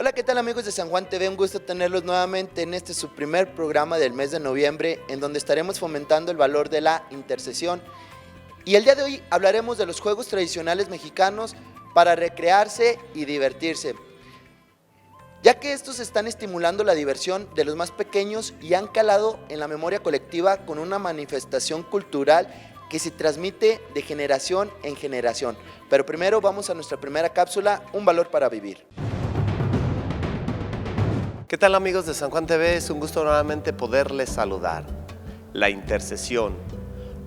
Hola, ¿qué tal amigos de San Juan TV? Un gusto tenerlos nuevamente en este su primer programa del mes de noviembre, en donde estaremos fomentando el valor de la intercesión. Y el día de hoy hablaremos de los juegos tradicionales mexicanos para recrearse y divertirse, ya que estos están estimulando la diversión de los más pequeños y han calado en la memoria colectiva con una manifestación cultural que se transmite de generación en generación. Pero primero vamos a nuestra primera cápsula, un valor para vivir. ¿Qué tal amigos de San Juan TV? Es un gusto nuevamente poderles saludar. La intercesión,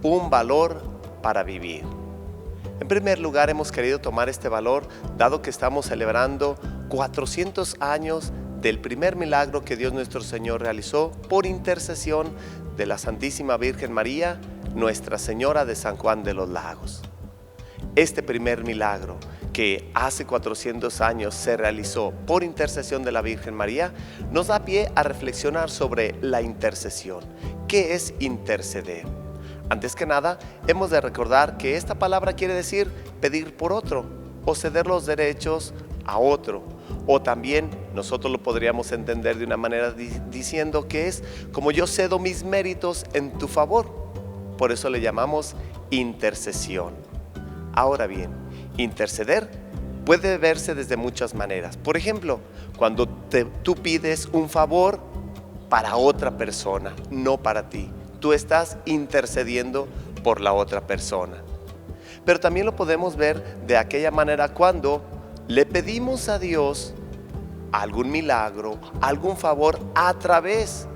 un valor para vivir. En primer lugar, hemos querido tomar este valor dado que estamos celebrando 400 años del primer milagro que Dios nuestro Señor realizó por intercesión de la Santísima Virgen María, Nuestra Señora de San Juan de los Lagos. Este primer milagro que hace 400 años se realizó por intercesión de la Virgen María, nos da pie a reflexionar sobre la intercesión. ¿Qué es interceder? Antes que nada, hemos de recordar que esta palabra quiere decir pedir por otro o ceder los derechos a otro. O también nosotros lo podríamos entender de una manera diciendo que es como yo cedo mis méritos en tu favor. Por eso le llamamos intercesión. Ahora bien, interceder puede verse desde muchas maneras. Por ejemplo, cuando tú pides un favor para otra persona, no para ti. Tú estás intercediendo por la otra persona. Pero también lo podemos ver de aquella manera cuando le pedimos a Dios algún milagro, algún favor a través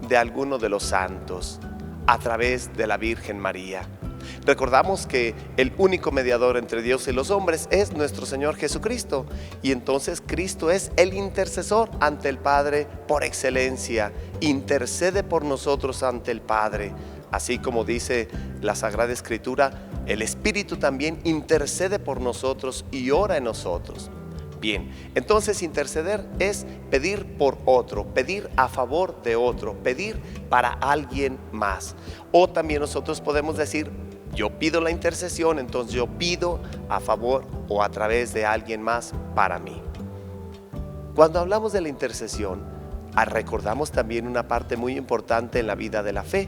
de alguno de los santos, a través de la Virgen María. Recordamos que el único mediador entre Dios y los hombres es nuestro Señor Jesucristo, y entonces Cristo es el intercesor ante el Padre por excelencia, intercede por nosotros ante el Padre, así como dice la Sagrada Escritura, el Espíritu también intercede por nosotros y ora en nosotros. Bien, entonces interceder es pedir por otro, pedir a favor de otro, pedir para alguien más. O también nosotros podemos decir, yo pido la intercesión, entonces yo pido a favor o a través de alguien más para mí. Cuando hablamos de la intercesión, recordamos también una parte muy importante en la vida de la fe.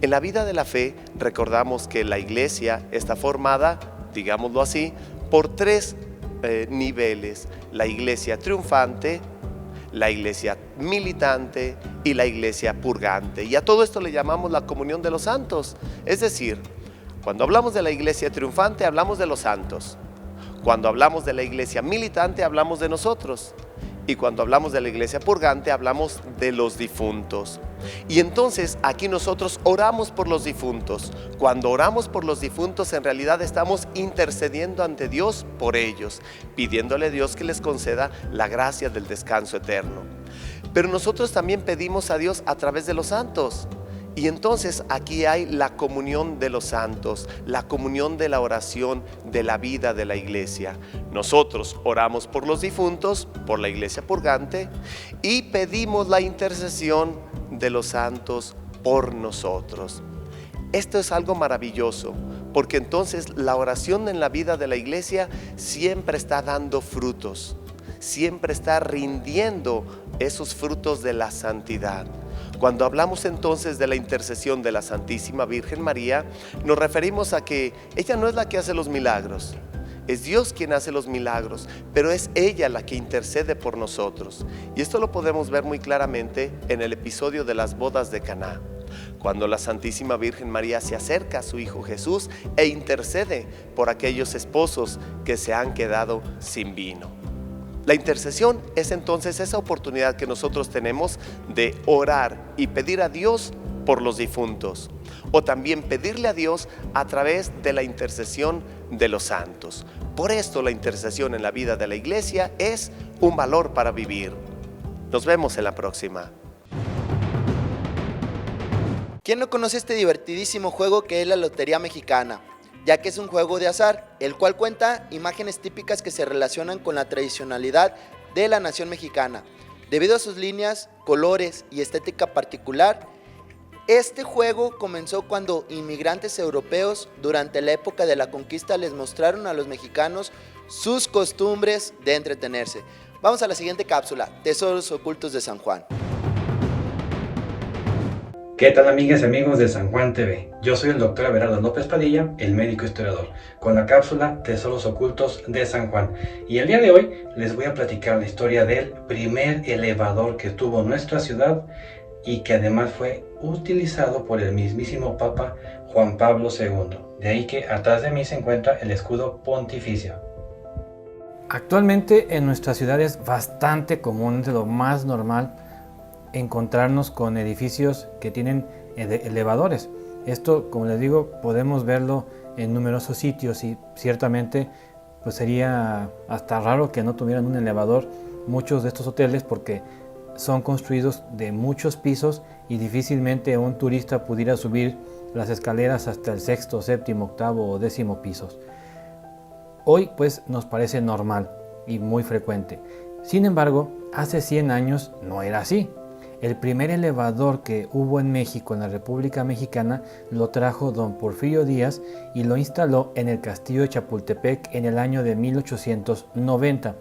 En la vida de la fe recordamos que la iglesia está formada, digámoslo así, por tres niveles: la iglesia triunfante, la iglesia militante y la iglesia purgante. Y a todo esto le llamamos la comunión de los santos. Es decir, cuando hablamos de la iglesia triunfante hablamos de los santos. Cuando hablamos de la iglesia militante hablamos de nosotros. Y cuando hablamos de la iglesia purgante hablamos de los difuntos. Y entonces aquí nosotros oramos por los difuntos. Cuando oramos por los difuntos en realidad estamos intercediendo ante Dios por ellos, pidiéndole a Dios que les conceda la gracia del descanso eterno. Pero nosotros también pedimos a Dios a través de los santos. Y entonces aquí hay la comunión de los santos, la comunión de la oración de la vida de la iglesia. Nosotros oramos por los difuntos, por la iglesia purgante, y pedimos la intercesión de los santos por nosotros. Esto es algo maravilloso, porque entonces la oración en la vida de la iglesia siempre está dando frutos, siempre está rindiendo esos frutos de la santidad. Cuando hablamos entonces de la intercesión de la Santísima Virgen María, nos referimos a que ella no es la que hace los milagros, es Dios quien hace los milagros, pero es ella la que intercede por nosotros. Y esto lo podemos ver muy claramente en el episodio de las bodas de Caná, cuando la Santísima Virgen María se acerca a su Hijo Jesús e intercede por aquellos esposos que se han quedado sin vino. La intercesión es entonces esa oportunidad que nosotros tenemos de orar y pedir a Dios por los difuntos, o también pedirle a Dios a través de la intercesión de los santos. Por esto la intercesión en la vida de la iglesia es un valor para vivir. Nos vemos en la próxima. ¿Quién no conoce este divertidísimo juego que es la Lotería Mexicana? Ya que es un juego de azar, el cual cuenta imágenes típicas que se relacionan con la tradicionalidad de la nación mexicana. Debido a sus líneas, colores y estética particular, este juego comenzó cuando inmigrantes europeos durante la época de la conquista les mostraron a los mexicanos sus costumbres de entretenerse. Vamos a la siguiente cápsula, Tesoros Ocultos de San Juan. ¿Qué tal, amigas y amigos de San Juan TV? Yo soy el doctor Everardo López Padilla, el médico historiador, con la cápsula Tesoros Ocultos de San Juan. Y el día de hoy les voy a platicar la historia del primer elevador que tuvo nuestra ciudad y que además fue utilizado por el mismísimo Papa Juan Pablo II. De ahí que atrás de mí se encuentra el escudo pontificio. Actualmente en nuestra ciudad es bastante común, de lo más normal, encontrarnos con edificios que tienen elevadores. Esto, como les digo, podemos verlo en numerosos sitios y ciertamente pues sería hasta raro que no tuvieran un elevador muchos de estos hoteles, porque son construidos de muchos pisos y difícilmente un turista pudiera subir las escaleras hasta el sexto, séptimo, octavo o décimo pisos. Hoy pues nos parece normal y muy frecuente. Sin embargo, hace 100 años no era así. El primer elevador que hubo en México, en la República Mexicana, lo trajo don Porfirio Díaz y lo instaló en el Castillo de Chapultepec en el año de 1890.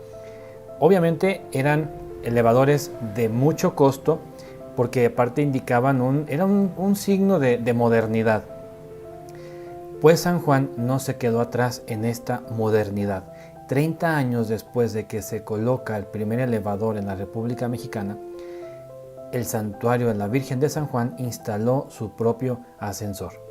Obviamente eran elevadores de mucho costo, porque aparte indicaban era un signo de modernidad. Pues San Juan no se quedó atrás en esta modernidad. 30 años después de que se coloca el primer elevador en la República Mexicana, el santuario de la Virgen de San Juan instaló su propio ascensor.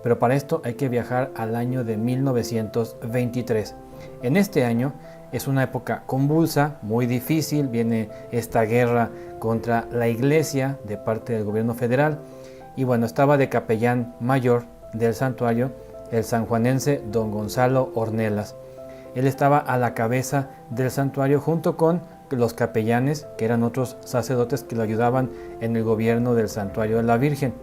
Pero para esto hay que viajar al año de 1923. En este año es una época convulsa, muy difícil, viene esta guerra contra la iglesia de parte del gobierno federal, y bueno, estaba de capellán mayor del santuario el sanjuanense don Gonzalo Ornelas. Él estaba a la cabeza del santuario junto con los capellanes, que eran otros sacerdotes que lo ayudaban en el gobierno del santuario de la Virgen.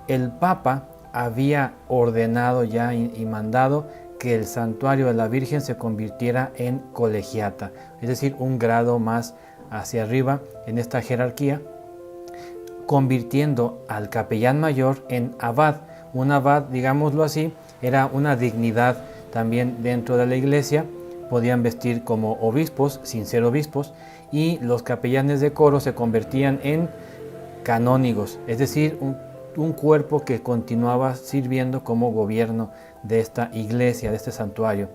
El Papa había ordenado ya y mandado que el santuario de la Virgen se convirtiera en colegiata, es decir, un grado más hacia arriba en esta jerarquía, convirtiendo al capellán mayor en abad. Un abad, digámoslo así, era una dignidad también dentro de la iglesia. Podían vestir como obispos sin ser obispos, y los capellanes de coro se convertían en canónigos, es decir, un cuerpo que continuaba sirviendo como gobierno de esta iglesia, de este santuario.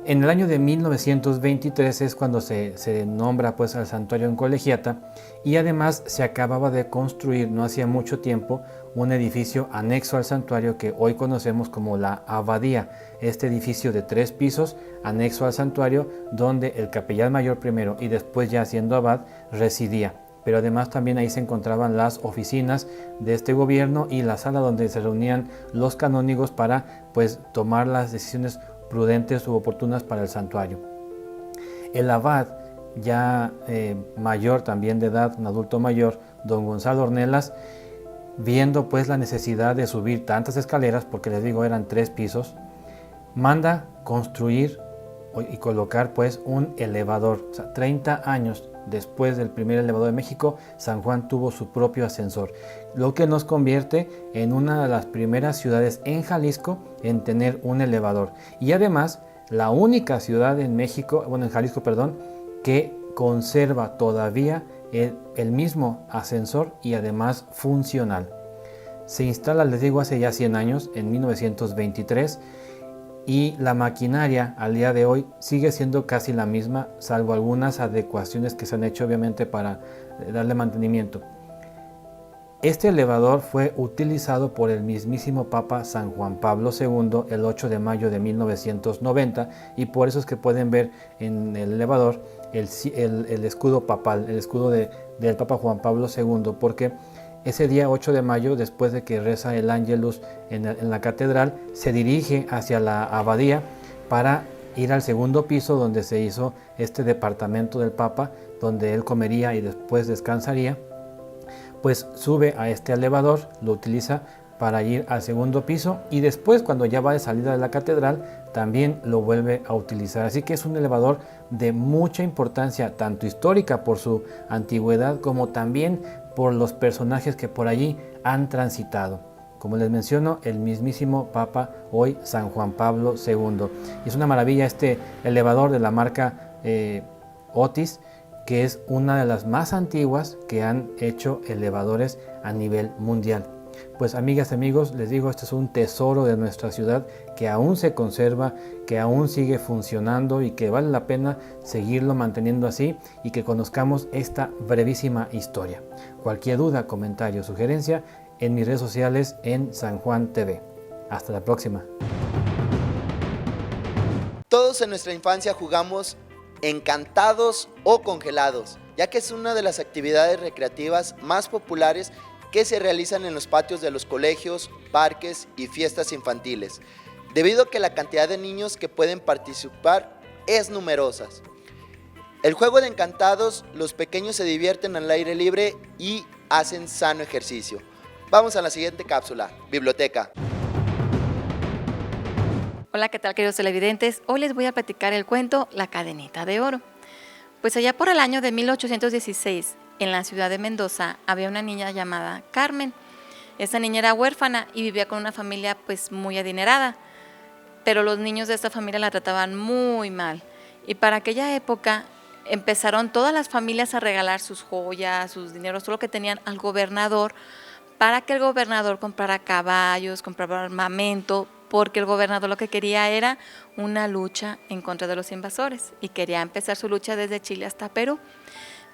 En el año de 1923 es cuando se nombra pues al santuario en colegiata, y además se acababa de construir no hacía mucho tiempo un edificio anexo al santuario que hoy conocemos como la abadía. Este edificio de 3 pisos anexo al santuario, donde el capellán mayor primero y después ya siendo abad residía. Pero además también ahí se encontraban las oficinas de este gobierno y la sala donde se reunían los canónigos para pues tomar las decisiones prudentes u oportunas para el santuario. El abad, ya mayor también de edad, un adulto mayor, don Gonzalo Ornelas, viendo pues la necesidad de subir tantas escaleras, porque les digo eran 3 pisos, manda construir y colocar pues un elevador. O sea, 30 años después del primer elevador de México, San Juan tuvo su propio ascensor, lo que nos convierte en una de las primeras ciudades en Jalisco en tener un elevador, y además la única ciudad en México, en Jalisco, que conserva todavía el mismo ascensor y además funcional. Se instala, les digo, hace ya 100 años, en 1923, y la maquinaria al día de hoy sigue siendo casi la misma, salvo algunas adecuaciones que se han hecho obviamente para darle mantenimiento. Este elevador fue utilizado por el mismísimo Papa San Juan Pablo II el 8 de mayo de 1990, y por eso es que pueden ver en el elevador el escudo papal, el escudo del Papa Juan Pablo II, porque ese día 8 de mayo, después de que reza el Ángelus en la catedral, se dirige hacia la abadía para ir al segundo piso donde se hizo este departamento del Papa, donde él comería y después descansaría. Pues sube a este elevador, lo utiliza para ir al segundo piso, y después, cuando ya va de salida de la catedral, también lo vuelve a utilizar. Así que es un elevador de mucha importancia, tanto histórica por su antigüedad como también por los personajes que por allí han transitado. Como les menciono, el mismísimo Papa, hoy San Juan Pablo II. Y es una maravilla este elevador de la marca Otis, que es una de las más antiguas que han hecho elevadores a nivel mundial. Pues amigas y amigos, les digo, este es un tesoro de nuestra ciudad que aún se conserva, que aún sigue funcionando y que vale la pena seguirlo manteniendo así y que conozcamos esta brevísima historia. Cualquier duda, comentario o sugerencia en mis redes sociales en San Juan TV. Hasta la próxima. Todos en nuestra infancia jugamos encantados o congelados, ya que es una de las actividades recreativas más populares que se realizan en los patios de los colegios, parques y fiestas infantiles, debido a que la cantidad de niños que pueden participar es numerosa. El juego de encantados, los pequeños se divierten al aire libre y hacen sano ejercicio. Vamos a la siguiente cápsula, biblioteca. Hola, ¿qué tal, queridos televidentes? Hoy les voy a platicar el cuento La Cadenita de Oro. Pues allá por el año de 1816, en la ciudad de Mendoza, había una niña llamada Carmen. Esta niña era huérfana y vivía con una familia pues muy adinerada, pero los niños de esta familia la trataban muy mal. Y para aquella época empezaron todas las familias a regalar sus joyas, sus dineros, todo lo que tenían al gobernador, para que el gobernador comprara caballos, comprara armamento, porque el gobernador lo que quería era una lucha en contra de los invasores y quería empezar su lucha desde Chile hasta Perú.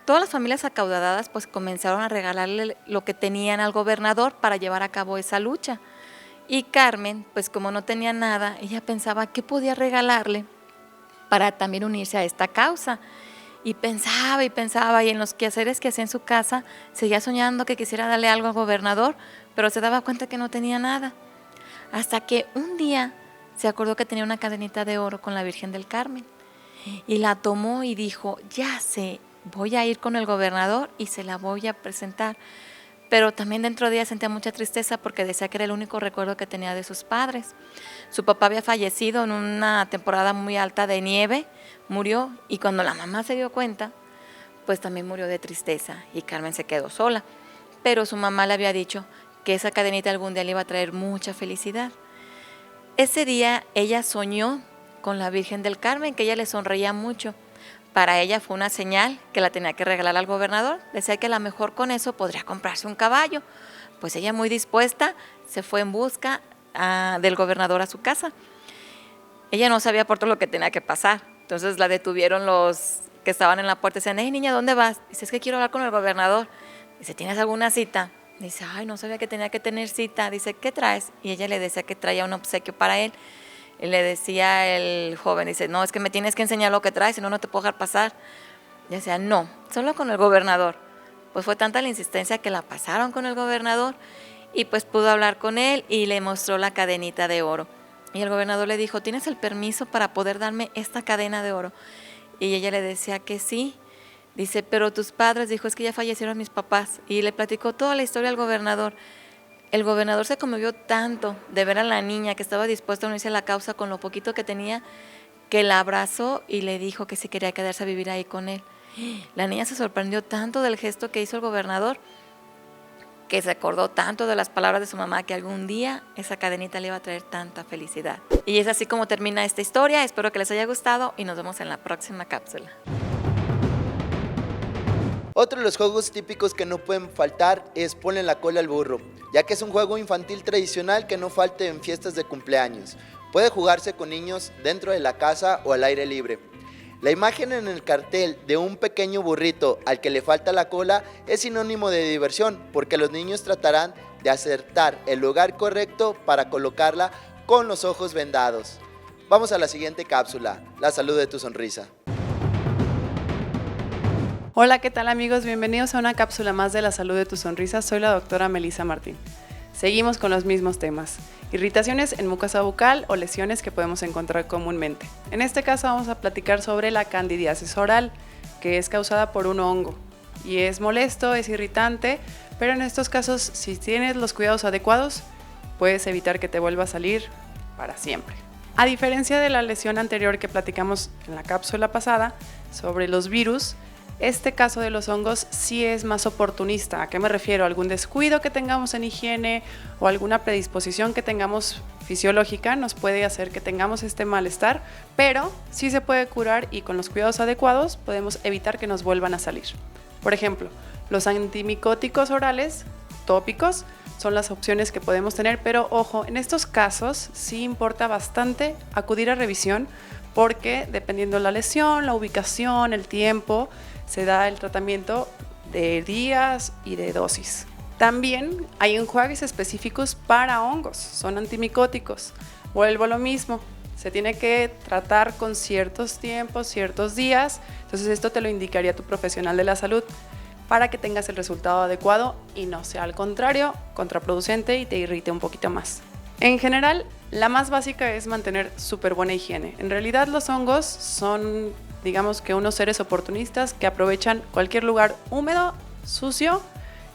Todas las familias acaudaladas pues comenzaron a regalarle lo que tenían al gobernador para llevar a cabo esa lucha. Y Carmen, pues como no tenía nada, ella pensaba qué podía regalarle para también unirse a esta causa. Y pensaba, y en los quehaceres que hacía en su casa, seguía soñando que quisiera darle algo al gobernador, pero se daba cuenta que no tenía nada. Hasta que un día se acordó que tenía una cadenita de oro con la Virgen del Carmen. Y la tomó y dijo, ya sé, voy a ir con el gobernador y se la voy a presentar. Pero también dentro de ella sentía mucha tristeza porque decía que era el único recuerdo que tenía de sus padres. Su papá había fallecido en una temporada muy alta de nieve, murió, y cuando la mamá se dio cuenta, pues también murió de tristeza y Carmen se quedó sola. Pero su mamá le había dicho que esa cadenita algún día le iba a traer mucha felicidad. Ese día ella soñó con la Virgen del Carmen, que ella le sonreía mucho. Para ella fue una señal que la tenía que regalar al gobernador. Decía que a lo mejor con eso podría comprarse un caballo. Pues ella, muy dispuesta, se fue en busca del gobernador a su casa. Ella no sabía por todo lo que tenía que pasar. Entonces la detuvieron los que estaban en la puerta. Decían, hey niña, ¿dónde vas? Dice, es que quiero hablar con el gobernador. Dice, ¿tienes alguna cita? Dice, ay, no sabía que tenía que tener cita. Dice, ¿qué traes? Y ella le decía que traía un obsequio para él. Y le decía el joven, dice, no, es que me tienes que enseñar lo que traes, si no, no te puedo dejar pasar. Y decía, no, solo con el gobernador. Pues fue tanta la insistencia que la pasaron con el gobernador y pues pudo hablar con él y le mostró la cadenita de oro. Y el gobernador le dijo, ¿tienes el permiso para poder darme esta cadena de oro? Y ella le decía que sí. Dice, pero tus padres, dijo, es que ya fallecieron mis papás. Y le platicó toda la historia al gobernador. El gobernador se conmovió tanto de ver a la niña que estaba dispuesta a unirse a la causa con lo poquito que tenía, que la abrazó y le dijo que sí quería quedarse a vivir ahí con él. La niña se sorprendió tanto del gesto que hizo el gobernador, que se acordó tanto de las palabras de su mamá, que algún día esa cadenita le iba a traer tanta felicidad. Y es así como termina esta historia. Espero que les haya gustado y nos vemos en la próxima cápsula. Otro de los juegos típicos que no pueden faltar es ponle la cola al burro, ya que es un juego infantil tradicional que no falte en fiestas de cumpleaños. Puede jugarse con niños dentro de la casa o al aire libre. La imagen en el cartel de un pequeño burrito al que le falta la cola es sinónimo de diversión, porque los niños tratarán de acertar el lugar correcto para colocarla con los ojos vendados. Vamos a la siguiente cápsula, la salud de tu sonrisa. Hola, ¿qué tal amigos? Bienvenidos a una cápsula más de la salud de tu sonrisa. Soy la doctora Melissa Martín. Seguimos con los mismos temas: irritaciones en mucosa bucal o lesiones que podemos encontrar comúnmente. En este caso vamos a platicar sobre la candidiasis oral, que es causada por un hongo y es molesto, es irritante, pero en estos casos, si tienes los cuidados adecuados, puedes evitar que te vuelva a salir para siempre. A diferencia de la lesión anterior que platicamos en la cápsula pasada sobre los virus, este caso de los hongos sí es más oportunista. ¿A qué me refiero? Algún descuido que tengamos en higiene o alguna predisposición que tengamos fisiológica nos puede hacer que tengamos este malestar, pero sí se puede curar y con los cuidados adecuados podemos evitar que nos vuelvan a salir. Por ejemplo, los antimicóticos orales tópicos son las opciones que podemos tener, pero ojo, en estos casos sí importa bastante acudir a revisión porque dependiendo de la lesión, la ubicación, el tiempo, se da el tratamiento de días y de dosis. También hay enjuagues específicos para hongos, son antimicóticos. Vuelvo a lo mismo, se tiene que tratar con ciertos tiempos, ciertos días, entonces esto te lo indicaría tu profesional de la salud para que tengas el resultado adecuado y no sea al contrario, contraproducente y te irrite un poquito más. En general, la más básica es mantener súper buena higiene. En realidad los hongos son, digamos que unos seres oportunistas que aprovechan cualquier lugar húmedo, sucio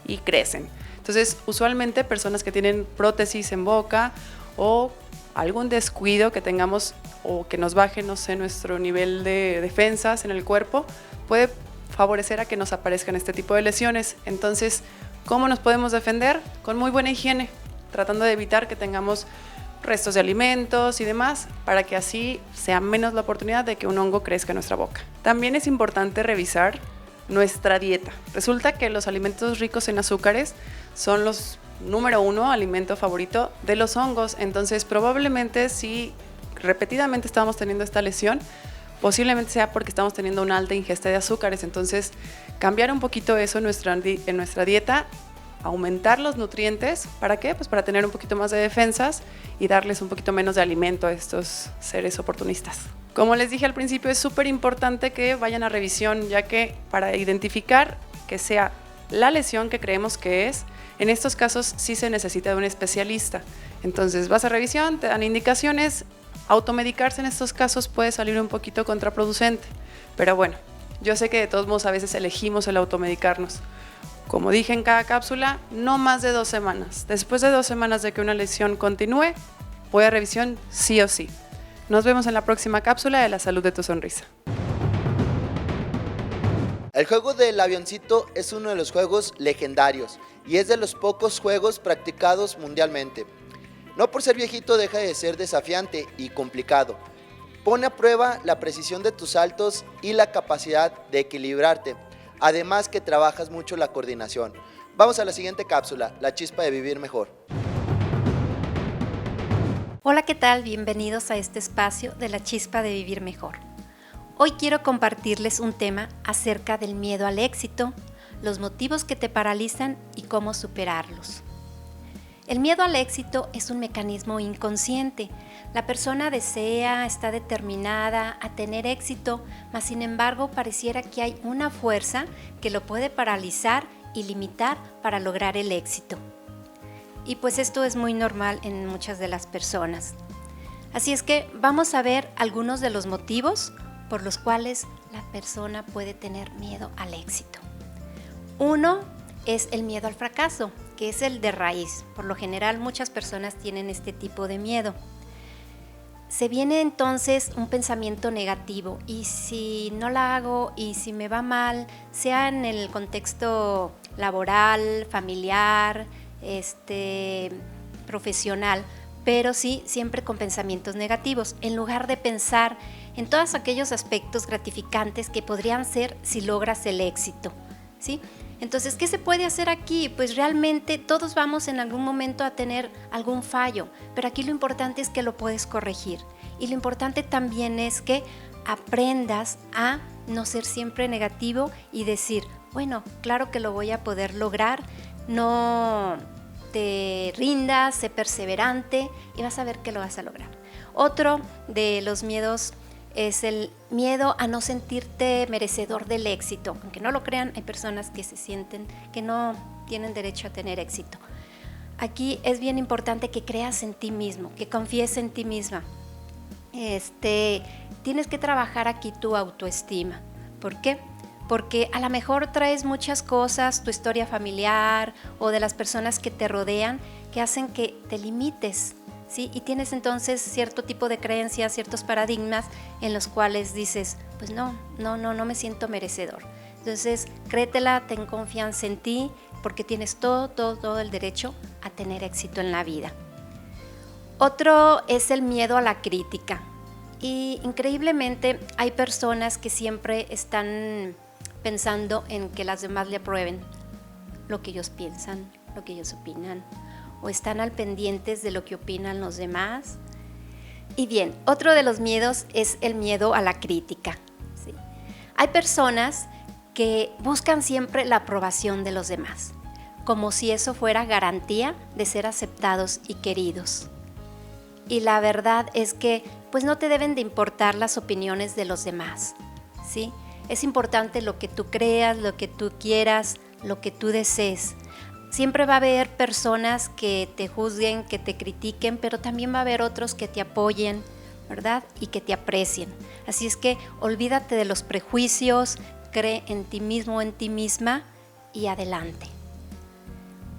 y crecen. Entonces, usualmente personas que tienen prótesis en boca o algún descuido que tengamos o que nos baje, no sé, nuestro nivel de defensas en el cuerpo, puede favorecer a que nos aparezcan este tipo de lesiones. Entonces, ¿cómo nos podemos defender? Con muy buena higiene, tratando de evitar que tengamos restos de alimentos y demás, para que así sea menos la oportunidad de que un hongo crezca en nuestra boca. También es importante revisar nuestra dieta. Resulta que los alimentos ricos en azúcares son los número 1 alimento favorito de los hongos, entonces probablemente si repetidamente estamos teniendo esta lesión, posiblemente sea porque estamos teniendo una alta ingesta de azúcares, entonces cambiar un poquito eso en nuestra dieta, aumentar los nutrientes, ¿para qué? Pues para tener un poquito más de defensas y darles un poquito menos de alimento a estos seres oportunistas. Como les dije al principio, es súper importante que vayan a revisión, ya que para identificar que sea la lesión que creemos que es, en estos casos sí se necesita de un especialista. Entonces vas a revisión, te dan indicaciones. Automedicarse en estos casos puede salir un poquito contraproducente, pero bueno, yo sé que de todos modos a veces elegimos el automedicarnos. Como dije en cada cápsula, no más de 2 semanas. Después de 2 semanas de que una lesión continúe, voy a revisión sí o sí. Nos vemos en la próxima cápsula de la salud de tu sonrisa. El juego del avioncito es uno de los juegos legendarios y es de los pocos juegos practicados mundialmente. No por ser viejito deja de ser desafiante y complicado. Pone a prueba la precisión de tus saltos y la capacidad de equilibrarte. Además que trabajas mucho la coordinación. Vamos a la siguiente cápsula, la chispa de vivir mejor. Hola, ¿qué tal? Bienvenidos a este espacio de la chispa de vivir mejor. Hoy quiero compartirles un tema acerca del miedo al éxito, los motivos que te paralizan y cómo superarlos. El miedo al éxito es un mecanismo inconsciente. La persona desea, está determinada a tener éxito, mas sin embargo pareciera que hay una fuerza que lo puede paralizar y limitar para lograr el éxito. Y pues esto es muy normal en muchas de las personas. Así es que vamos a ver algunos de los motivos por los cuales la persona puede tener miedo al éxito. Uno es el miedo al fracaso, que es el de raíz. Por lo general muchas personas tienen este tipo de miedo. Se viene entonces un pensamiento negativo, y si no la hago, y si me va mal, sea en el contexto laboral, familiar, profesional, pero sí siempre con pensamientos negativos, en lugar de pensar en todos aquellos aspectos gratificantes que podrían ser si logras el éxito, ¿sí? Entonces, ¿qué se puede hacer aquí? Pues realmente todos vamos en algún momento a tener algún fallo, pero aquí lo importante es que lo puedes corregir. Y lo importante también es que aprendas a no ser siempre negativo y decir, bueno, claro que lo voy a poder lograr, no te rindas, sé perseverante y vas a ver que lo vas a lograr. Otro de los miedos es el miedo a no sentirte merecedor del éxito. Aunque no lo crean, hay personas que se sienten que no tienen derecho a tener éxito. Aquí es bien importante que creas en ti mismo, que confíes en ti misma. Tienes que trabajar aquí tu autoestima. ¿Por qué? Porque a lo mejor traes muchas cosas, tu historia familiar o de las personas que te rodean, que hacen que te limites, ¿sí? Y tienes entonces cierto tipo de creencias, ciertos paradigmas en los cuales dices, pues no me siento merecedor. Entonces, créetela, ten confianza en ti, porque tienes todo el derecho a tener éxito en la vida. Otro es el miedo a la crítica. Y increíblemente hay personas que siempre están pensando en que las demás le aprueben lo que ellos piensan, lo que ellos opinan, o están al pendientes de lo que opinan los demás. Y bien, otro de los miedos es el miedo a la crítica, ¿sí? Hay personas que buscan siempre la aprobación de los demás, como si eso fuera garantía de ser aceptados y queridos. Y la verdad es que pues no te deben de importar las opiniones de los demás, ¿sí? Es importante lo que tú creas, lo que tú quieras, lo que tú desees. Siempre va a haber personas que te juzguen, que te critiquen, pero también va a haber otros que te apoyen, ¿verdad? Y que te aprecien. Así es que olvídate de los prejuicios, cree en ti mismo, en ti misma y adelante.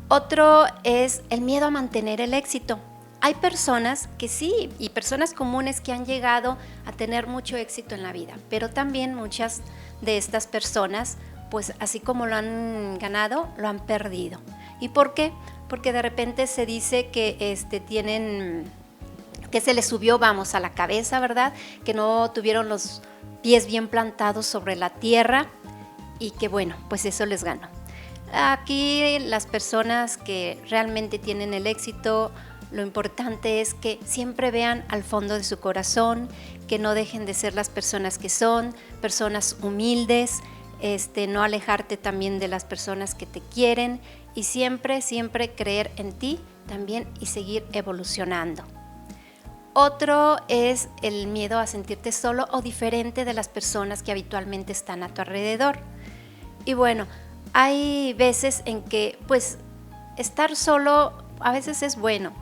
Otro es el miedo a mantener el éxito. Hay personas que sí, y personas comunes que han llegado a tener mucho éxito en la vida, pero también muchas de estas personas, pues así como lo han ganado, lo han perdido. ¿Y por qué? Porque de repente se dice que que se les subió, a la cabeza, ¿verdad? Que no tuvieron los pies bien plantados sobre la tierra y que bueno, pues eso les ganó. Aquí las personas que realmente tienen el éxito, lo importante es que siempre vean al fondo de su corazón, que no dejen de ser las personas que son, personas humildes, no alejarte también de las personas que te quieren y siempre creer en ti también y seguir evolucionando. Otro es el miedo a sentirte solo o diferente de las personas que habitualmente están a tu alrededor. Y bueno, hay veces en que pues estar solo a veces es bueno,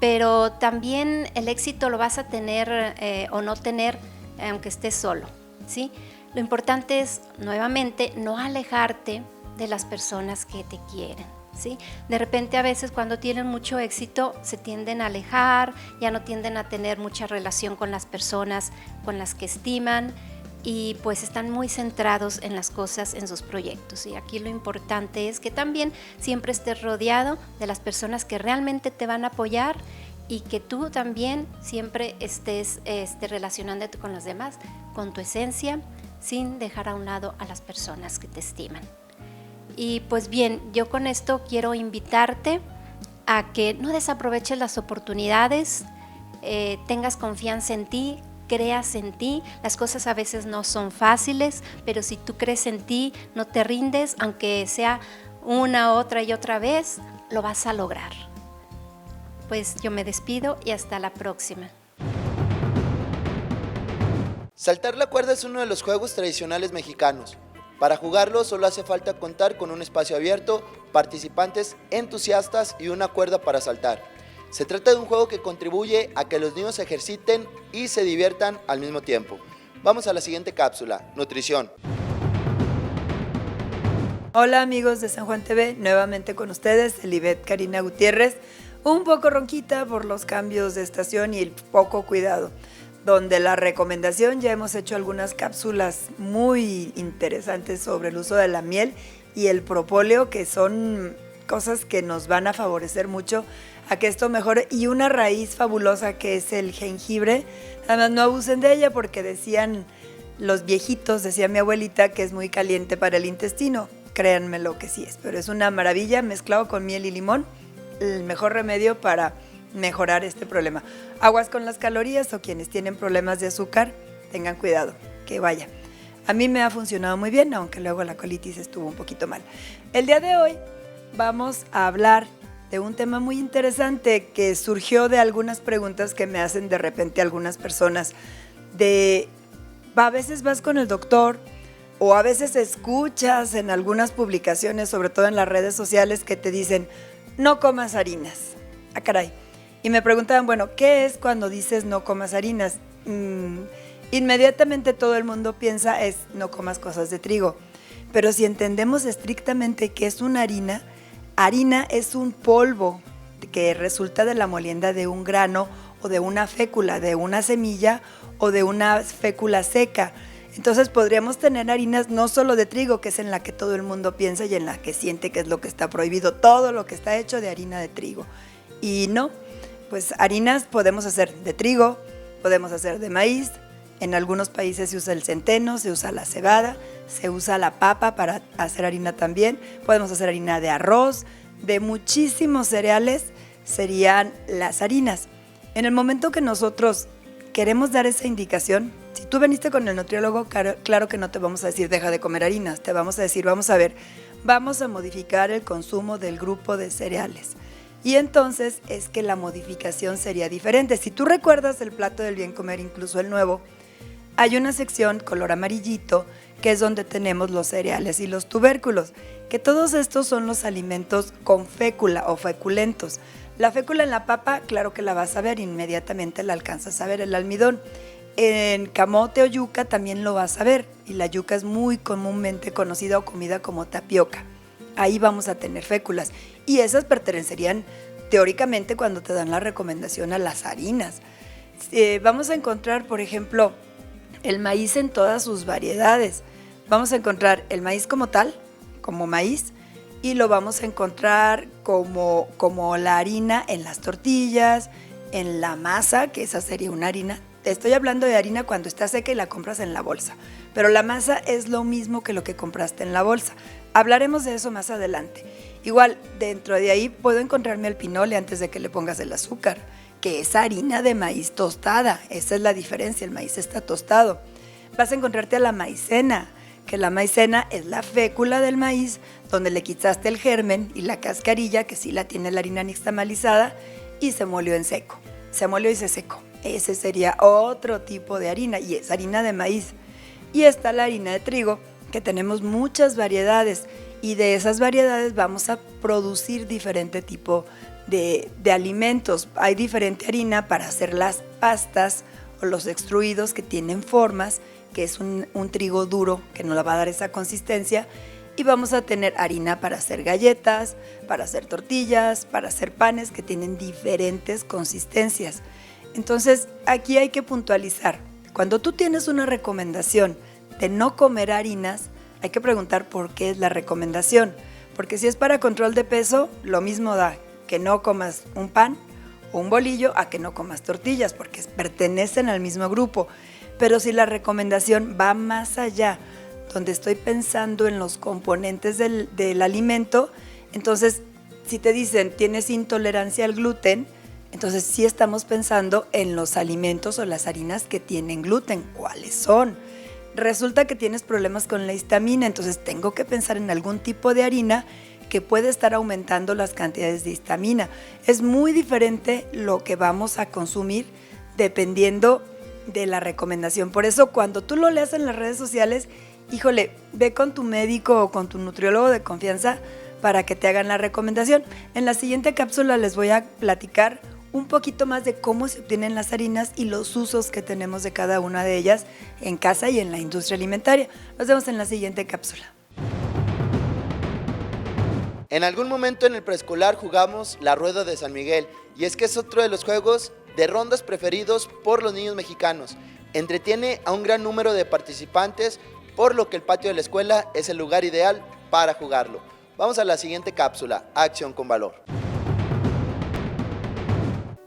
pero también el éxito lo vas a tener o no tener aunque estés solo, ¿sí? Lo importante es, nuevamente, no alejarte de las personas que te quieren, ¿sí? De repente a veces cuando tienen mucho éxito se tienden a alejar, ya no tienden a tener mucha relación con las personas con las que estiman y pues están muy centrados en las cosas, en sus proyectos. Y aquí lo importante es que también siempre estés rodeado de las personas que realmente te van a apoyar y que tú también siempre estés relacionándote con los demás, con tu esencia, sin dejar a un lado a las personas que te estiman. Y pues bien, yo con esto quiero invitarte a que no desaproveches las oportunidades, tengas confianza en ti, creas en ti. Las cosas a veces no son fáciles, pero si tú crees en ti, no te rindes, aunque sea una, otra y otra vez, lo vas a lograr. Pues yo me despido y hasta la próxima. Saltar la cuerda es uno de los juegos tradicionales mexicanos. Para jugarlo solo hace falta contar con un espacio abierto, participantes entusiastas y una cuerda para saltar. Se trata de un juego que contribuye a que los niños se ejerciten y se diviertan al mismo tiempo. Vamos a la siguiente cápsula, nutrición. Hola amigos de San Juan TV, nuevamente con ustedes, Elibet Karina Gutiérrez, un poco ronquita por los cambios de estación y el poco cuidado, donde la recomendación, ya hemos hecho algunas cápsulas muy interesantes sobre el uso de la miel y el propóleo, que son cosas que nos van a favorecer mucho a que esto mejore, y una raíz fabulosa que es el jengibre. Además no abusen de ella porque decían los viejitos, decía mi abuelita, que es muy caliente para el intestino. Créanme lo que sí es, pero es una maravilla mezclado con miel y limón, el mejor remedio para mejorar este problema. Aguas con las calorías, o quienes tienen problemas de azúcar, tengan cuidado, que vaya. A mí me ha funcionado muy bien, aunque luego la colitis estuvo un poquito mal. El día de hoy vamos a hablar de un tema muy interesante que surgió de algunas preguntas que me hacen de repente algunas personas. A veces vas con el doctor o a veces escuchas en algunas publicaciones, sobre todo en las redes sociales, que te dicen, no comas harinas. Ah, caray. Y me preguntaban, bueno, ¿qué es cuando dices no comas harinas? Inmediatamente todo el mundo piensa es no comas cosas de trigo. Pero si entendemos estrictamente qué es una harina, harina es un polvo que resulta de la molienda de un grano o de una fécula, de una semilla o de una fécula seca. Entonces podríamos tener harinas no solo de trigo, que es en la que todo el mundo piensa y en la que siente que es lo que está prohibido, todo lo que está hecho de harina de trigo. Y no, pues harinas podemos hacer de trigo, podemos hacer de maíz, en algunos países se usa el centeno, se usa la cebada, se usa la papa para hacer harina también, podemos hacer harina de arroz, de muchísimos cereales serían las harinas. En el momento que nosotros queremos dar esa indicación, si tú veniste con el nutriólogo, claro que no te vamos a decir deja de comer harinas, te vamos a decir vamos a modificar el consumo del grupo de cereales. Y entonces es que la modificación sería diferente. Si tú recuerdas el plato del bien comer, incluso el nuevo, hay una sección color amarillito que es donde tenemos los cereales y los tubérculos, que todos estos son los alimentos con fécula o feculentos. La fécula en la papa, claro que la vas a ver, inmediatamente la alcanzas a ver, el almidón. En camote o yuca también lo vas a ver, y la yuca es muy comúnmente conocida o comida como tapioca. Ahí vamos a tener féculas, y esas pertenecerían teóricamente cuando te dan la recomendación a las harinas. Vamos a encontrar, por ejemplo, el maíz en todas sus variedades. Vamos a encontrar el maíz como tal, como maíz, y lo vamos a encontrar como la harina en las tortillas, en la masa, que esa sería una harina. Estoy hablando de harina cuando está seca y la compras en la bolsa, pero la masa es lo mismo que lo que compraste en la bolsa. Hablaremos de eso más adelante. Igual, dentro de ahí puedo encontrarme el pinole antes de que le pongas el azúcar, que es harina de maíz tostada. Esa es la diferencia, el maíz está tostado. Vas a encontrarte a la maicena, que la maicena es la fécula del maíz, donde le quitaste el germen y la cascarilla, que sí la tiene la harina nixtamalizada, y se molió en seco. Se molió y se secó. Ese sería otro tipo de harina, y es harina de maíz. Y está la harina de trigo, que tenemos muchas variedades, y de esas variedades vamos a producir diferente tipo de alimentos. Hay diferente harina para hacer las pastas o los extruidos que tienen formas, que es un trigo duro que nos va a dar esa consistencia, y vamos a tener harina para hacer galletas, para hacer tortillas, para hacer panes que tienen diferentes consistencias. Entonces, aquí hay que puntualizar. Cuando tú tienes una recomendación de no comer harinas, hay que preguntar por qué es la recomendación. Porque si es para control de peso, lo mismo da que no comas un pan o un bolillo a que no comas tortillas, porque pertenecen al mismo grupo. Pero si la recomendación va más allá, donde estoy pensando en los componentes del alimento, entonces si te dicen tienes intolerancia al gluten, entonces sí estamos pensando en los alimentos o las harinas que tienen gluten. ¿Cuáles son? Resulta que tienes problemas con la histamina, entonces tengo que pensar en algún tipo de harina que puede estar aumentando las cantidades de histamina. Es muy diferente lo que vamos a consumir dependiendo de la recomendación. Por eso cuando tú lo leas en las redes sociales, híjole, ve con tu médico o con tu nutriólogo de confianza para que te hagan la recomendación. En la siguiente cápsula les voy a platicar un poquito más de cómo se obtienen las harinas y los usos que tenemos de cada una de ellas en casa y en la industria alimentaria. Nos vemos en la siguiente cápsula. En algún momento en el preescolar jugamos la rueda de San Miguel, y es que es otro de los juegos de rondas preferidos por los niños mexicanos. Entretiene a un gran número de participantes, por lo que el patio de la escuela es el lugar ideal para jugarlo. Vamos a la siguiente cápsula, Acción con Valor.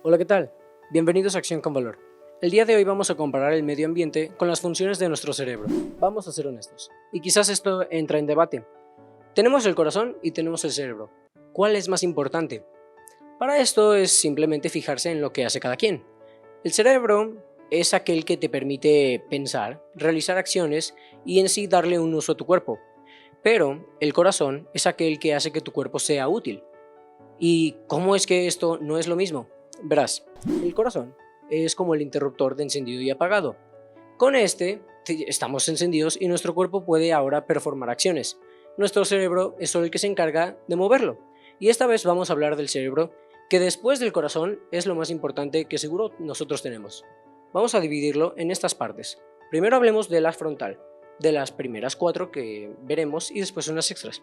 Hola, ¿qué tal? Bienvenidos a Acción con Valor. El día de hoy vamos a comparar el medio ambiente con las funciones de nuestro cerebro. Vamos a ser honestos, y quizás esto entra en debate. Tenemos el corazón y tenemos el cerebro. ¿Cuál es más importante? Para esto es simplemente fijarse en lo que hace cada quien. El cerebro es aquel que te permite pensar, realizar acciones y en sí darle un uso a tu cuerpo. Pero el corazón es aquel que hace que tu cuerpo sea útil. ¿Y cómo es que esto no es lo mismo? Verás, el corazón es como el interruptor de encendido y apagado. Con este estamos encendidos y nuestro cuerpo puede ahora performar acciones. Nuestro cerebro es solo el que se encarga de moverlo. Y esta vez vamos a hablar del cerebro, que después del corazón es lo más importante que seguro nosotros tenemos. Vamos a dividirlo en estas partes. Primero hablemos de la frontal, de las primeras 4 que veremos y después unas extras.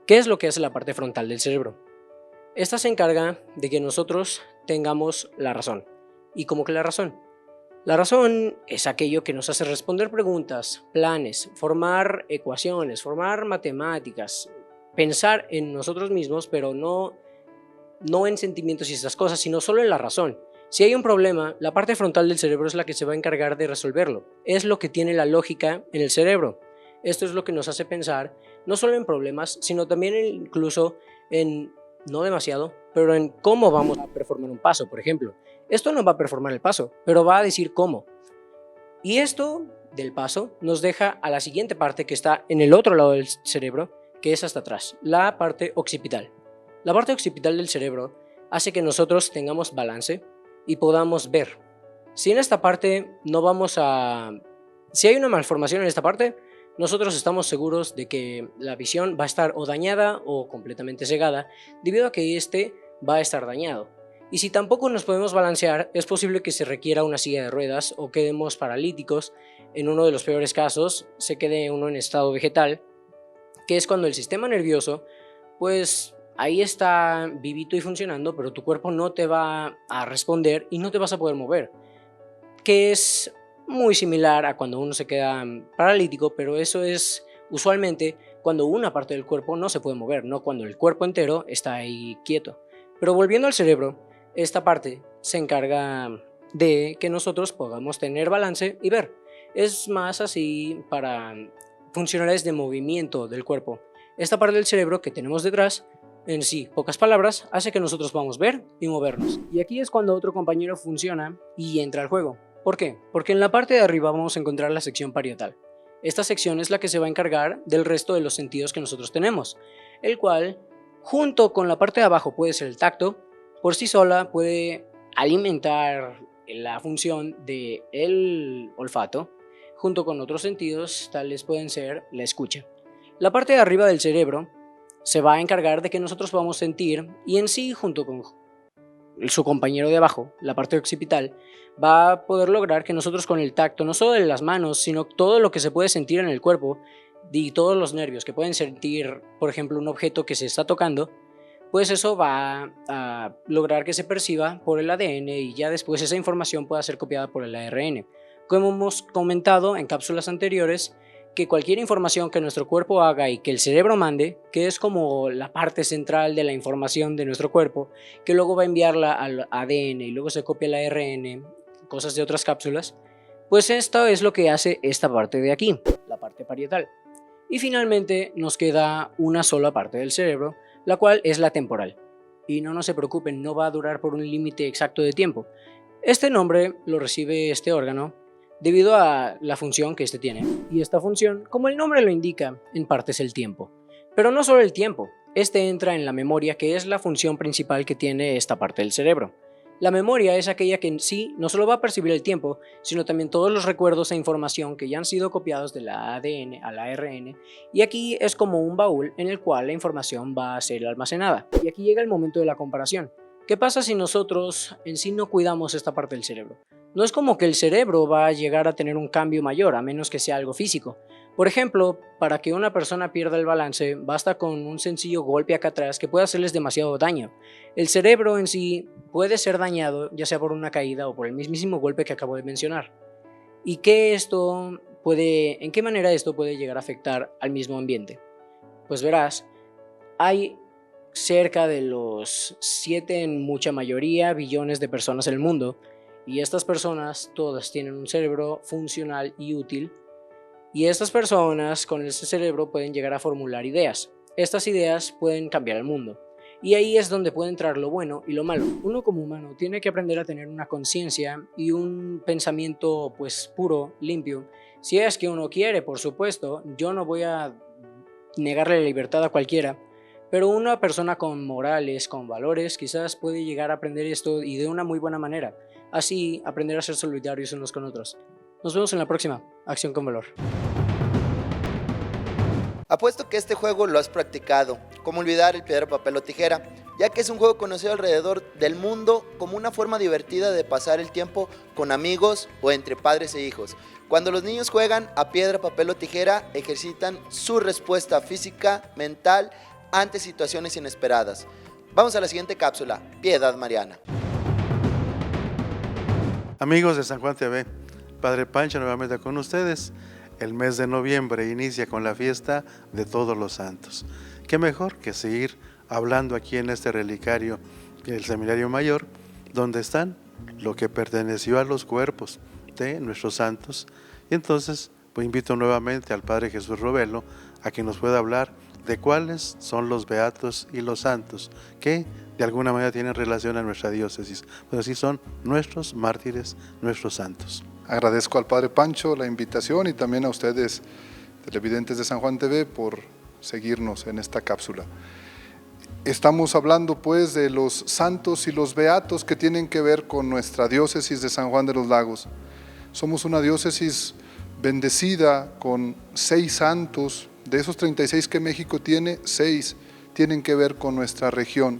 ¿Qué es lo que hace la parte frontal del cerebro? Esta se encarga de que nosotros tengamos la razón. ¿Y cómo que la razón? La razón es aquello que nos hace responder preguntas, planes, formar ecuaciones, formar matemáticas, pensar en nosotros mismos, pero no en sentimientos y estas cosas, sino solo en la razón. Si hay un problema, la parte frontal del cerebro es la que se va a encargar de resolverlo. Es lo que tiene la lógica en el cerebro. Esto es lo que nos hace pensar no solo en problemas, sino también incluso en, no demasiado, pero en cómo vamos a performar un paso, por ejemplo. Esto no va a performar el paso, pero va a decir cómo. Y esto del paso nos deja a la siguiente parte que está en el otro lado del cerebro, que es hasta atrás, la parte occipital. La parte occipital del cerebro hace que nosotros tengamos balance y podamos ver. Si en esta parte si hay una malformación en esta parte, nosotros estamos seguros de que la visión va a estar o dañada o completamente cegada, debido a que este va a estar dañado. Y si tampoco nos podemos balancear, es posible que se requiera una silla de ruedas o quedemos paralíticos. En uno de los peores casos, se quede uno en estado vegetal, que es cuando el sistema nervioso, pues ahí está vivito y funcionando, pero tu cuerpo no te va a responder y no te vas a poder mover, que es muy similar a cuando uno se queda paralítico, pero eso es usualmente cuando una parte del cuerpo no se puede mover, no cuando el cuerpo entero está ahí quieto. Pero volviendo al cerebro, esta parte se encarga de que nosotros podamos tener balance y ver. Es más así para funcionalidades de movimiento del cuerpo. Esta parte del cerebro que tenemos detrás, en sí, pocas palabras, hace que nosotros podamos ver y movernos. Y aquí es cuando otro compañero funciona y entra al juego. ¿Por qué? Porque en la parte de arriba vamos a encontrar la sección parietal. Esta sección es la que se va a encargar del resto de los sentidos que nosotros tenemos, el cual, junto con la parte de abajo, puede ser el tacto, por sí sola puede alimentar la función del olfato, junto con otros sentidos, tales pueden ser la escucha. La parte de arriba del cerebro se va a encargar de que nosotros podamos sentir, y en sí, junto con su compañero de abajo, la parte occipital, va a poder lograr que nosotros con el tacto, no solo de las manos, sino todo lo que se puede sentir en el cuerpo, y todos los nervios que pueden sentir, por ejemplo, un objeto que se está tocando, pues eso va a lograr que se perciba por el ADN y ya después esa información pueda ser copiada por el ARN. Como hemos comentado en cápsulas anteriores, que cualquier información que nuestro cuerpo haga y que el cerebro mande, que es como la parte central de la información de nuestro cuerpo, que luego va a enviarla al ADN y luego se copia el ARN, cosas de otras cápsulas, pues esto es lo que hace esta parte de aquí, la parte parietal. Y finalmente nos queda una sola parte del cerebro, la cual es la temporal. Y no se preocupen, no va a durar por un límite exacto de tiempo. Este nombre lo recibe este órgano debido a la función que este tiene. Y esta función, como el nombre lo indica, en parte es el tiempo. Pero no solo el tiempo, este entra en la memoria, que es la función principal que tiene esta parte del cerebro. La memoria es aquella que en sí no solo va a percibir el tiempo, sino también todos los recuerdos e información que ya han sido copiados de la ADN a la ARN, y aquí es como un baúl en el cual la información va a ser almacenada. Y aquí llega el momento de la comparación. ¿Qué pasa si nosotros en sí no cuidamos esta parte del cerebro? No es como que el cerebro va a llegar a tener un cambio mayor, a menos que sea algo físico. Por ejemplo, para que una persona pierda el balance, basta con un sencillo golpe acá atrás que puede hacerles demasiado daño. El cerebro en sí puede ser dañado, ya sea por una caída o por el mismísimo golpe que acabo de mencionar. ¿Y en qué manera esto puede llegar a afectar al mismo ambiente? Pues verás, hay cerca de los 7 en mucha mayoría billones de personas en el mundo, y estas personas todas tienen un cerebro funcional y útil, y estas personas con ese cerebro pueden llegar a formular ideas. Estas ideas pueden cambiar el mundo, y ahí es donde puede entrar lo bueno y lo malo. Uno como humano tiene que aprender a tener una conciencia y un pensamiento pues puro, limpio, si es que uno quiere, por supuesto. Yo no voy a negarle la libertad a cualquiera, pero una persona con morales, con valores, quizás puede llegar a aprender esto y de una muy buena manera. Así, aprender a ser solidarios unos con otros. Nos vemos en la próxima Acción con Valor. Apuesto que este juego lo has practicado. ¿Cómo olvidar el piedra, papel o tijera? Ya que es un juego conocido alrededor del mundo como una forma divertida de pasar el tiempo con amigos o entre padres e hijos. Cuando los niños juegan a piedra, papel o tijera, ejercitan su respuesta física, mental, ante situaciones inesperadas. Vamos a la siguiente cápsula, Piedad Mariana. Amigos de San Juan TV, Padre Pancho nuevamente con ustedes. El mes de noviembre inicia con la fiesta de todos los santos. ¿Qué mejor que seguir hablando aquí en este relicario del Seminario Mayor, donde están lo que perteneció a los cuerpos de nuestros santos? Y entonces pues invito nuevamente al Padre Jesús Robelo a que nos pueda hablar de cuáles son los beatos y los santos que de alguna manera tienen relación a nuestra diócesis, pues así son nuestros mártires, nuestros santos. Agradezco al Padre Pancho la invitación y también a ustedes, televidentes de San Juan TV, por seguirnos en esta cápsula. Estamos hablando pues de los santos y los beatos que tienen que ver con nuestra diócesis de San Juan de los Lagos. Somos una diócesis bendecida con 6 santos. De esos 36 que México tiene, 6 tienen que ver con nuestra región.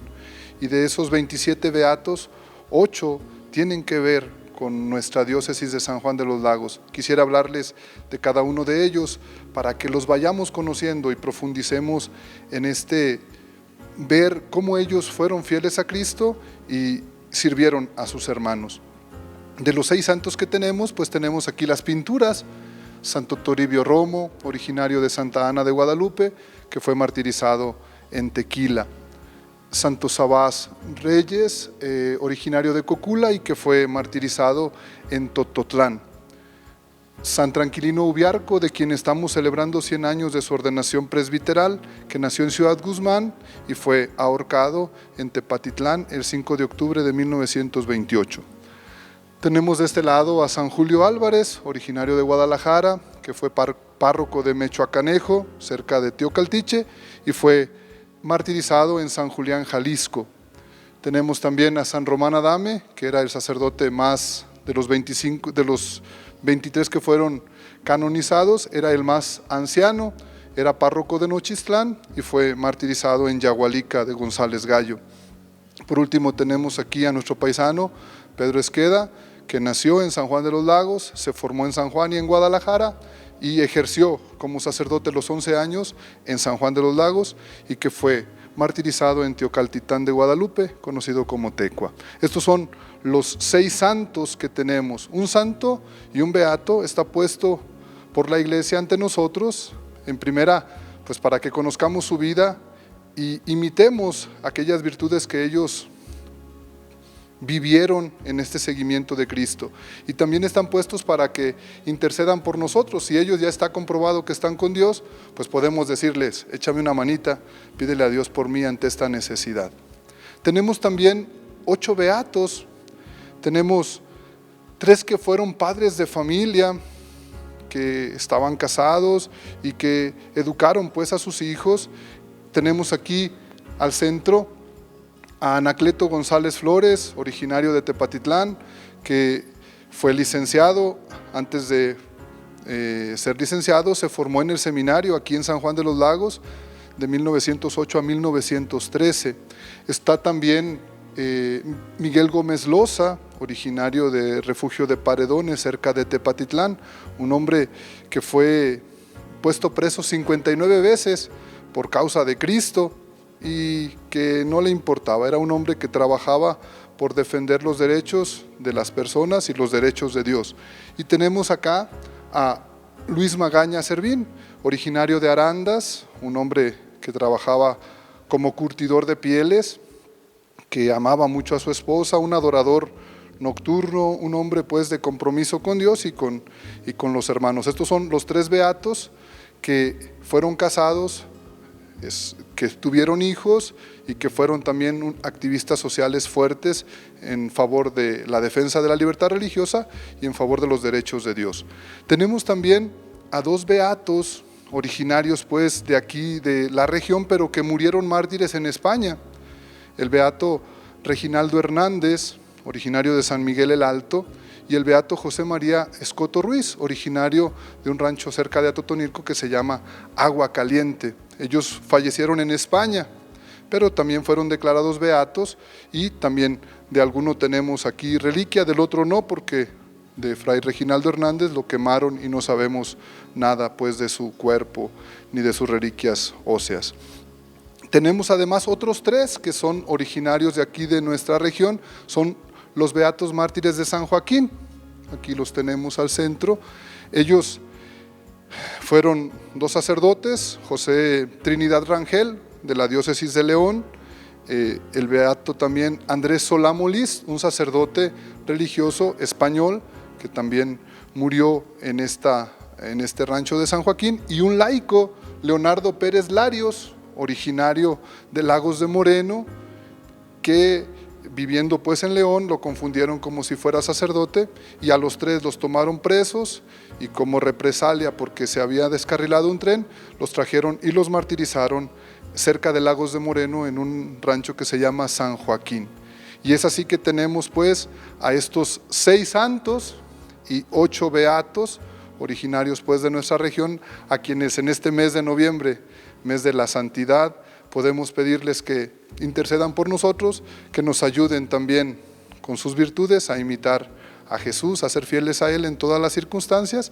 Y de esos 27 beatos, 8 tienen que ver con nuestra diócesis de San Juan de los Lagos. Quisiera hablarles de cada uno de ellos para que los vayamos conociendo y profundicemos en ver cómo ellos fueron fieles a Cristo y sirvieron a sus hermanos. De los 6 santos que tenemos, pues tenemos aquí las pinturas. Santo Toribio Romo, originario de Santa Ana de Guadalupe, que fue martirizado en Tequila. Santo Sabás Reyes, originario de Cocula y que fue martirizado en Tototlán. San Tranquilino Ubiarco, de quien estamos celebrando 100 años de su ordenación presbiteral, que nació en Ciudad Guzmán y fue ahorcado en Tepatitlán el 5 de octubre de 1928. Tenemos de este lado a San Julio Álvarez, originario de Guadalajara, que fue párroco de Mechoacanejo, cerca de Teocaltiche, y fue martirizado en San Julián, Jalisco. Tenemos también a San Román Adame, que era el sacerdote más de los 23 que fueron canonizados, era el más anciano, era párroco de Nochistlán y fue martirizado en Yagualica de González Gallo. Por último tenemos aquí a nuestro paisano Pedro Esqueda, que nació en San Juan de los Lagos, se formó en San Juan y en Guadalajara y ejerció como sacerdote los 11 años en San Juan de los Lagos y que fue martirizado en Teocaltitán de Guadalupe, conocido como Tecua. Estos son los 6 santos que tenemos. Un santo y un beato está puesto por la Iglesia ante nosotros, en primera, pues para que conozcamos su vida y imitemos aquellas virtudes que ellos vivieron en este seguimiento de Cristo, y también están puestos para que intercedan por nosotros. Si ellos ya está comprobado que están con Dios, pues podemos decirles: échame una manita, pídele a Dios por mí ante esta necesidad. Tenemos también 8 beatos, tenemos 3 que fueron padres de familia, que estaban casados y que educaron pues a sus hijos. Tenemos aquí al centro a Anacleto González Flores, originario de Tepatitlán, que fue licenciado. Antes de ser licenciado se formó en el seminario aquí en San Juan de los Lagos de 1908 a 1913. Está también Miguel Gómez Loza, originario de Refugio de Paredones, cerca de Tepatitlán, un hombre que fue puesto preso 59 veces por causa de Cristo y que no le importaba. Era un hombre que trabajaba por defender los derechos de las personas y los derechos de Dios. Y tenemos acá a Luis Magaña Servín, originario de Arandas, un hombre que trabajaba como curtidor de pieles, que amaba mucho a su esposa, un adorador nocturno, un hombre pues de compromiso con Dios y con los hermanos. Estos son los 3 beatos que fueron casados, que tuvieron hijos y que fueron también activistas sociales fuertes en favor de la defensa de la libertad religiosa y en favor de los derechos de Dios. Tenemos también a 2 beatos originarios pues de aquí, de la región, pero que murieron mártires en España. El beato Reginaldo Hernández, originario de San Miguel el Alto, y el beato José María Escoto Ruiz, originario de un rancho cerca de Atotonilco que se llama Agua Caliente. Ellos fallecieron en España, pero también fueron declarados beatos, y también de alguno tenemos aquí reliquia, del otro no, porque de Fray Reginaldo Hernández lo quemaron y no sabemos nada pues de su cuerpo ni de sus reliquias óseas. Tenemos además otros 3 que son originarios de aquí de nuestra región, son los beatos mártires de San Joaquín. aquí los tenemos al centro. Ellos fueron 2 sacerdotes, José Trinidad Rangel, de la diócesis de León, el beato también Andrés Solá Molís, un sacerdote religioso español que también murió en este rancho de San Joaquín, y un laico, Leonardo Pérez Larios, originario de Lagos de Moreno, que viviendo pues en León lo confundieron como si fuera sacerdote, y a los 3 los tomaron presos, y como represalia porque se había descarrilado un tren, los trajeron y los martirizaron cerca de Lagos de Moreno en un rancho que se llama San Joaquín. Y es así que tenemos pues a estos 6 santos y 8 beatos, originarios pues de nuestra región, a quienes en este mes de noviembre, mes de la santidad, podemos pedirles que intercedan por nosotros, que nos ayuden también con sus virtudes a imitar a Jesús, a ser fieles a Él en todas las circunstancias,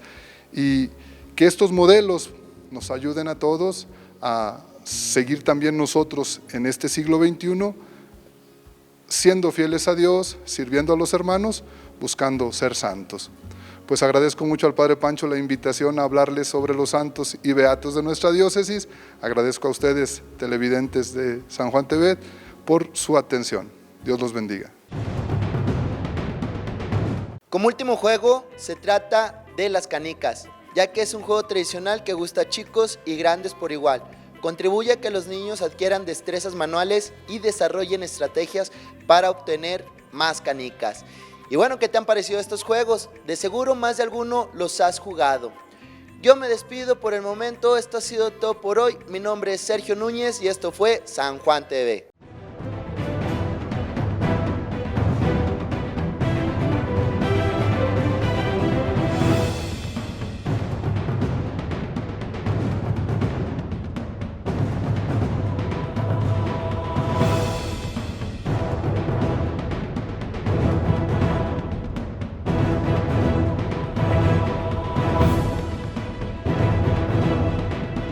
y que estos modelos nos ayuden a todos a seguir también nosotros en este siglo XXI, siendo fieles a Dios, sirviendo a los hermanos, buscando ser santos. Pues agradezco mucho al Padre Pancho la invitación a hablarles sobre los santos y beatos de nuestra diócesis. Agradezco a ustedes, televidentes de San Juan TV, por su atención. Dios los bendiga. Como último juego, se trata de las canicas, ya que es un juego tradicional que gusta a chicos y grandes por igual. Contribuye a que los niños adquieran destrezas manuales y desarrollen estrategias para obtener más canicas. Y bueno, ¿qué te han parecido estos juegos? De seguro más de alguno los has jugado. Yo me despido por el momento, esto ha sido todo por hoy. Mi nombre es Sergio Núñez y esto fue San Juan TV.